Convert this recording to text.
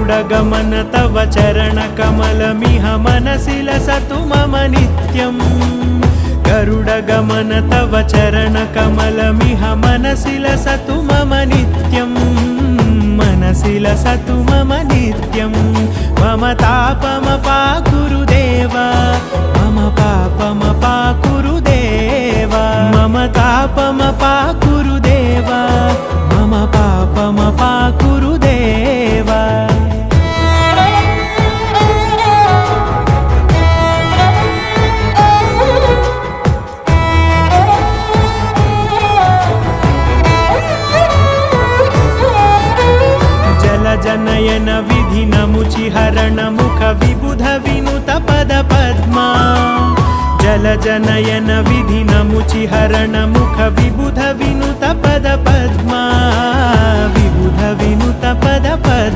गरुडगमन तव चरणकमलमिह मनसि लसतु मम नित्यम् गरुडगमन तव चरणकमलमिह मनसि लसतु मम नित्यम् मनसि लसतु मम नित्यं मम तापमपाकुरु देवा मम पापमपाकुरु देवा मम तापमपाकुरु देवा मम पापमपाकुरु देवा जनयन विधिन मुचिहरण मुख विबुध विनुत पद पद्मा जल जनयन विधिन मुचिहरण मुख विबुध विनुत पद पद्मा विबुध विनुत पद पद्मा।